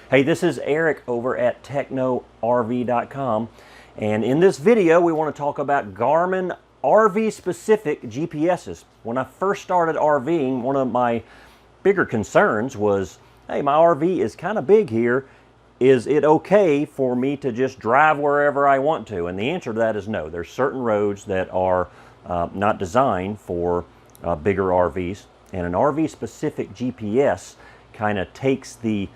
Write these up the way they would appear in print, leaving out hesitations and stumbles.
Hey, this is Eric over at technorv.com, and in this video we want to talk about Garmin RV specific GPSs. When I first started RVing, one of my bigger concerns was, hey, my RV is kind of big here. Is it okay for me to just drive wherever I want to? And the answer to that is no. There's certain roads that are not designed for bigger RVs, and an RV specific GPS kind of takes the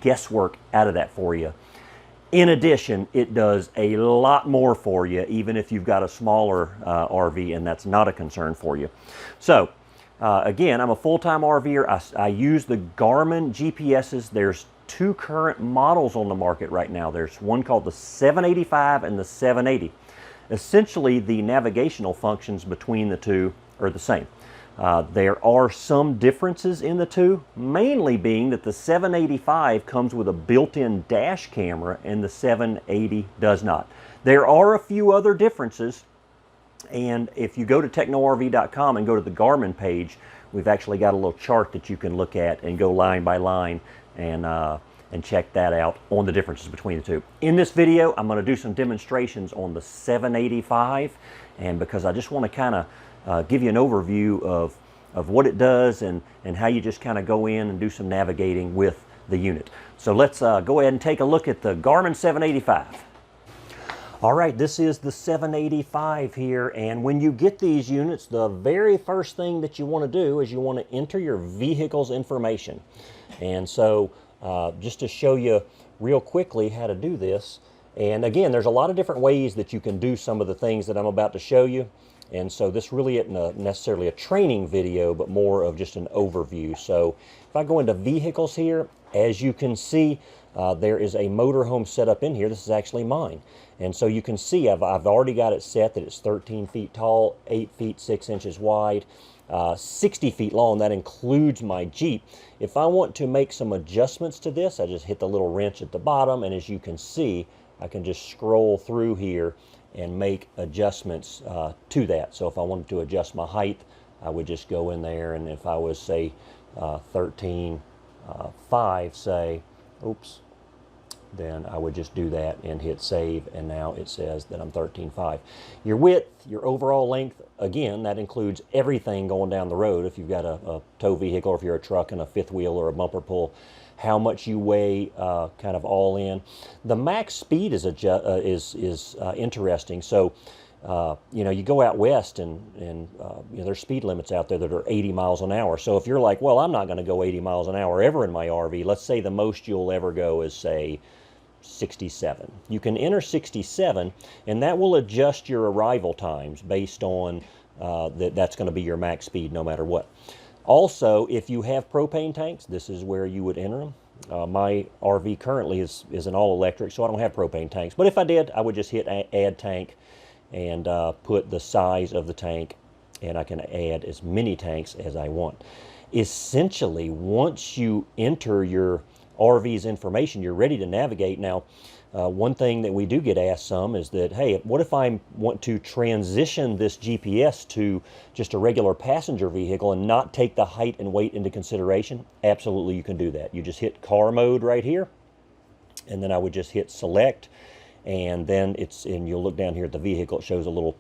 guesswork out of that for you. In addition, it does a lot more for you, even if you've got a smaller RV and that's not a concern for you. So again, I'm a full-time RVer. I use the Garmin GPSs. There's two current models on the market right now. There's one called the 785 and the 780. Essentially, the navigational functions between the two are the same. There are some differences in the two, mainly being that the 785 comes with a built-in dash camera and the 780 does not. There are a few other differences, and if you go to technorv.com and go to the Garmin page, we've actually got a little chart that you can look at and go line by line and check that out on the differences between the two. In this video, I'm going to do some demonstrations on the 785, and because I just want to kind of give you an overview of what it does and how you just kind of go in and do some navigating with the unit. So let's go ahead and take a look at the Garmin 785. All right, this is the 785 here, and when you get these units, the very first thing that you want to do is you want to enter your vehicle's information. And so just to show you real quickly how to do this, and again, there's a lot of different ways that you can do some of the things that I'm about to show you. And so this really isn't necessarily a training video, but more of just an overview. So if I go into vehicles here, as you can see, there is a motorhome set up in here. This is actually mine. And so you can see I've already got it set that it's 13 feet tall, 8 feet 6 inches wide, 60 feet long. That includes my Jeep. If I want to make some adjustments to this, I just hit the little wrench at the bottom, and as you can see, I can just scroll through here and make adjustments to that. So if I wanted to adjust my height, I would just go in there, and if I was, say, 13.5, say, oops, then I would just do that and hit save, and now it says that I'm 13.5. Your width, your overall length, again, that includes everything going down the road. If you've got a tow vehicle, or if you're a truck and a fifth wheel or a bumper pull, how much you weigh, kind of all in. The max speed is interesting. So, you know, you go out west and you know, there's speed limits out there that are 80 miles an hour. So if you're like, well, I'm not going to go 80 miles an hour ever in my RV, let's say the most you'll ever go is, say, 67. You can enter 67, and that will adjust your arrival times based on that's going to be your max speed no matter what. Also, if you have propane tanks, this is where you would enter them. My RV currently is an all-electric, so I don't have propane tanks. But if I did, I would just hit add tank and put the size of the tank, and I can add as many tanks as I want. Essentially, once you enter your RV's information, you're ready to navigate. Now, one thing that we do get asked some is that, hey, what if I want to transition this GPS to just a regular passenger vehicle and not take the height and weight into consideration? Absolutely, you can do that. You just hit car mode right here, and then I would just hit select, and then and you'll look down here at the vehicle, it shows a little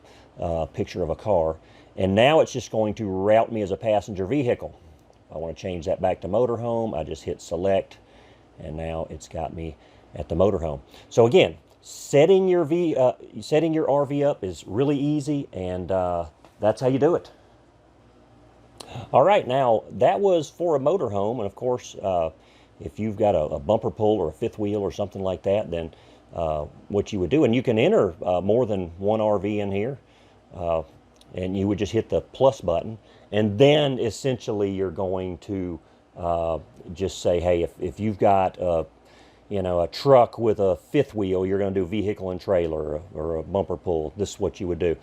picture of a car, and now it's just going to route me as a passenger vehicle. If I want to change that back to motorhome, I just hit select, and now it's got me at the motorhome. So again, setting your RV up is really easy, and that's how you do it. All right, now that was for a motorhome, and of course, if you've got a bumper pull or a fifth wheel or something like that, then what you would do, and you can enter more than one RV in here, and you would just hit the plus button, and then essentially you're going to just say, hey, if you've got you know, a truck with a fifth wheel, you're going to do vehicle and trailer, or a bumper pull. This is what you would do.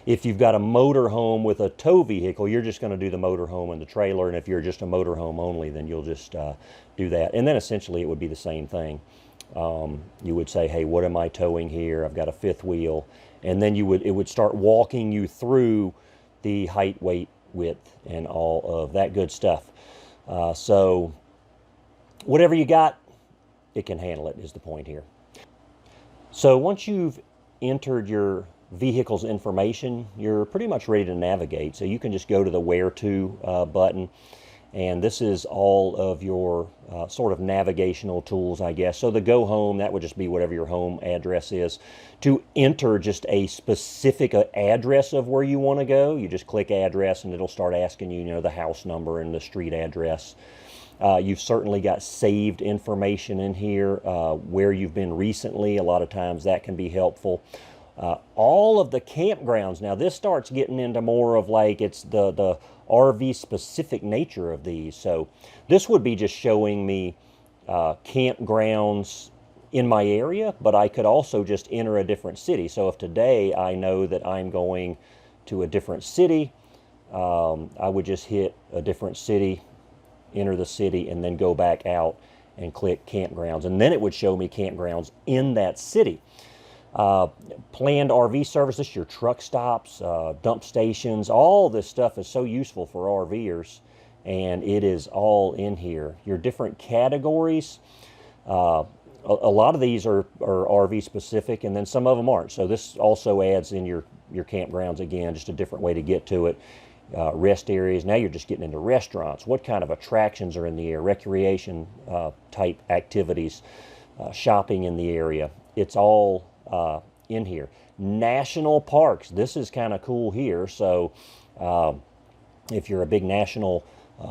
If you've got a motorhome with a tow vehicle, you're just going to do the motorhome and the trailer, and if you're just a motorhome only, then you'll just do that. And then essentially it would be the same thing. You would say, hey, what am I towing here? I've got a fifth wheel, and then it would start walking you through the height, weight, width, and all of that good stuff. So whatever you got, it can handle it, is the point here. So once you've entered your vehicle's information, you're pretty much ready to navigate. So you can just go to the Where To button, and this is all of your sort of navigational tools, I guess. So the Go Home, that would just be whatever your home address is. To enter just a specific address of where you want to go, you just click address and it'll start asking you, you know, the house number and the street address. You've certainly got saved information in here, where you've been recently. A lot of times that can be helpful. All of the campgrounds, now this starts getting into more of like, it's the RV specific nature of these. So this would be just showing me campgrounds in my area, but I could also just enter a different city. So if today I know that I'm going to a different city, I would just hit a different city, enter the city, and then go back out and click campgrounds. And then it would show me campgrounds in that city. Planned RV services, your truck stops, dump stations, all this stuff is so useful for RVers, and it is all in here. Your different categories, a lot of these are RV specific, and then some of them aren't. So this also adds in your campgrounds, again, just a different way to get to it. Rest areas, now you're just getting into restaurants. What kind of attractions are in the area? Recreation type activities, shopping in the area. It's all in here. National parks, this is kind of cool here. So if you're a big national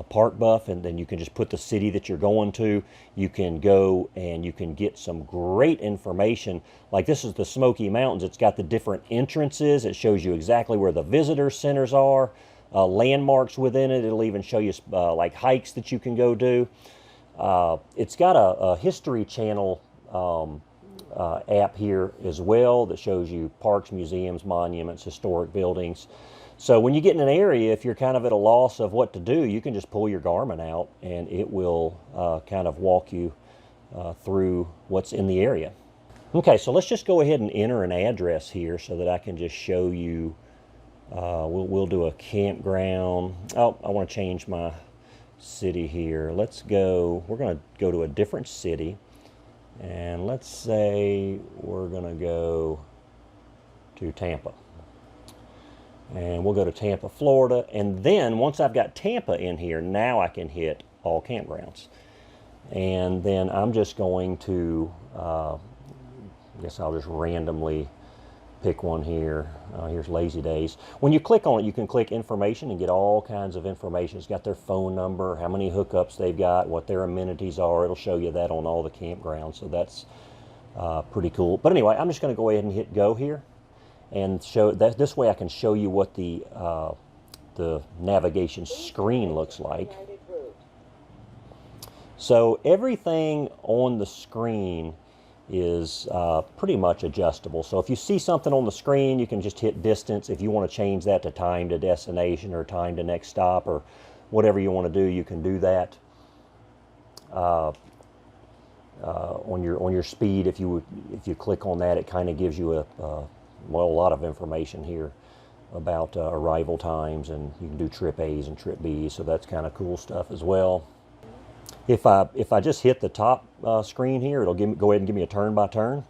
park buff, and then you can just put the city that you're going to, you can go and you can get some great information. Like this is the Smoky Mountains. It's got the different entrances. It shows you exactly where the visitor centers are, landmarks within it. It'll even show you like hikes that you can go do. It's got a History Channel app here as well that shows you parks, museums, monuments, historic buildings. So when you get in an area, if you're kind of at a loss of what to do, you can just pull your Garmin out and it will kind of walk you through what's in the area. Okay, so let's just go ahead and enter an address here so that I can just show you. We'll do a campground. Oh, I want to change my city here. Let's go, we're going to go to a different city. And let's say we're going to go to Tampa. And we'll go to Tampa, Florida. And then once I've got Tampa in here, now I can hit all campgrounds. And then I'm just going to, I guess I'll just randomly pick one here. Here's Lazy Days. When you click on it, you can click information and get all kinds of information. It's got their phone number, how many hookups they've got, what their amenities are. It'll show you that on all the campgrounds, so that's pretty cool. But anyway, I'm just going to go ahead and hit go here and show that. This way I can show you what the navigation screen looks like. So everything on the screen is pretty much adjustable. So if you see something on the screen, you can just hit distance. If you want to change that to time to destination or time to next stop or whatever you want to do, you can do that. On your speed, if you click on that, it kind of gives you a lot of information here about arrival times, and you can do trip A's and trip B's, so that's kind of cool stuff as well. If I just hit the top screen here, it'll go ahead and give me a turn by turn.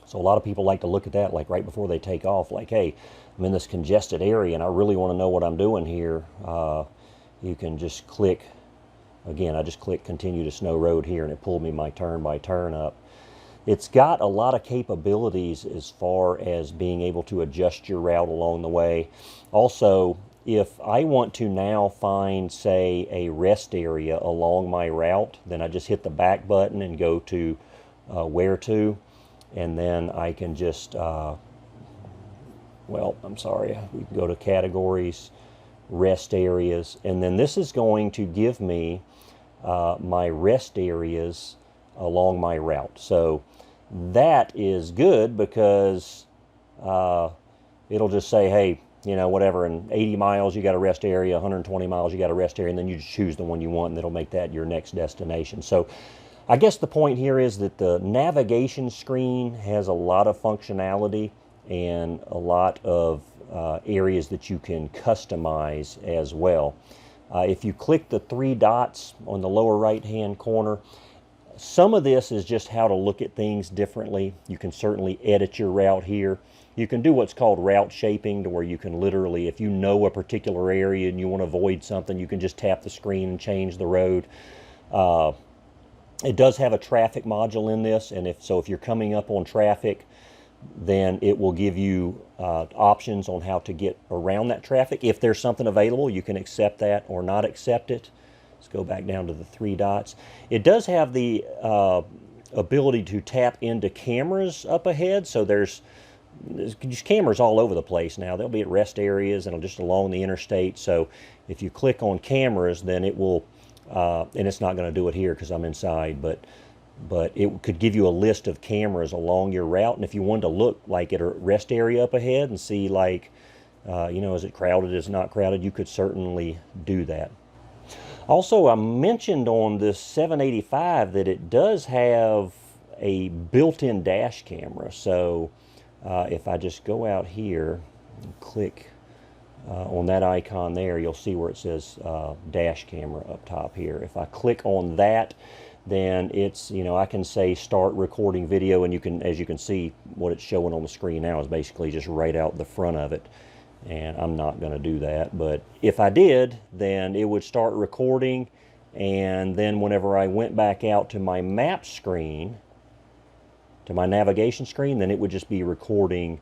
So a lot of people like to look at that like right before they take off, like, hey, I'm in this congested area and I really want to know what I'm doing here. You can just click, again, I just click continue to Snow Road here and it pulled me my turn by turn up. It's got a lot of capabilities as far as being able to adjust your route along the way. Also, if I want to now find, say, a rest area along my route, then I just hit the back button and go to Where To, and then I can just, well, I'm sorry, we can go to Categories, Rest Areas, and then this is going to give me my rest areas along my route. So that is good because it'll just say, hey, you know, whatever, in 80 miles you got a rest area, 120 miles you got a rest area, and then you just choose the one you want and it'll make that your next destination. So I guess the point here is that the navigation screen has a lot of functionality and a lot of areas that you can customize as well. If you click the three dots on the lower right hand corner, Some of this is just how to look at things differently. You can certainly edit your route here. You can do what's called route shaping, to where you can literally, if you know a particular area and you want to avoid something, you can just tap the screen and change the road. It does have a traffic module in this, and if you're coming up on traffic, then it will give you options on how to get around that traffic. If there's something available, you can accept that or not accept it. Let's go back down to the 3 dots. It does have the ability to tap into cameras up ahead, so there's just cameras all over the place now. They'll be at rest areas and just along the interstate. So if you click on cameras, then it will, and it's not going to do it here because I'm inside, but it could give you a list of cameras along your route. And if you wanted to look like at a rest area up ahead and see, like, you know, is it crowded, is it not crowded, you could certainly do that. Also, I mentioned on this 785 that it does have a built-in dash camera. So if I just go out here and click on that icon there, you'll see where it says dash camera up top here. If I click on that, then it's, you know, I can say start recording video, and you can, as you can see, what it's showing on the screen now is basically just right out the front of it. And I'm not going to do that, but if I did, then it would start recording, and then whenever I went back out to my map screen, to my navigation screen, then it would just be recording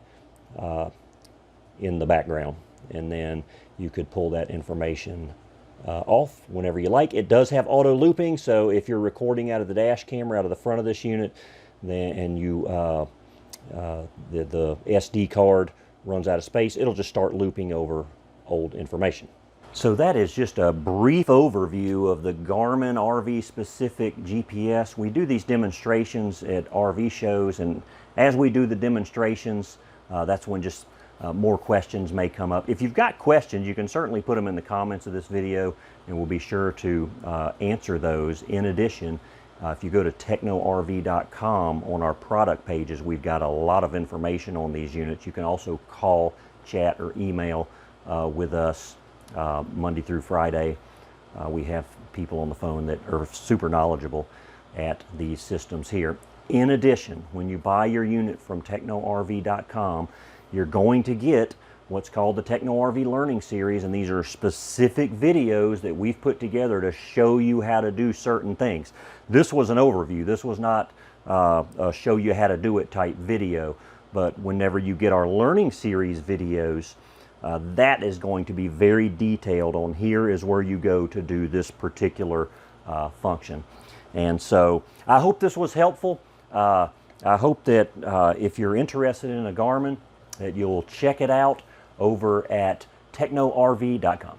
in the background, and then you could pull that information off whenever you like. It does have auto looping, so if you're recording out of the dash camera, out of the front of this unit, then and you the SD card runs out of space, it'll just start looping over old information. So that is just a brief overview of the Garmin RV specific GPS. We do these demonstrations at RV shows, and as we do the demonstrations, that's when just more questions may come up. If you've got questions, you can certainly put them in the comments of this video, and we'll be sure to answer those. In addition, if you go to technorv.com, on our product pages, we've got a lot of information on these units. You can also call, chat, or email with us Monday through Friday. We have people on the phone that are super knowledgeable at these systems here. In addition, when you buy your unit from technorv.com, you're going to get what's called the Techno RV Learning Series, and these are specific videos that we've put together to show you how to do certain things. This was an overview. This was not a show you how to do it type video, but whenever you get our Learning Series videos, that is going to be very detailed on here is where you go to do this particular function. And so I hope this was helpful. I hope that if you're interested in a Garmin, that you'll check it out over at technorv.com.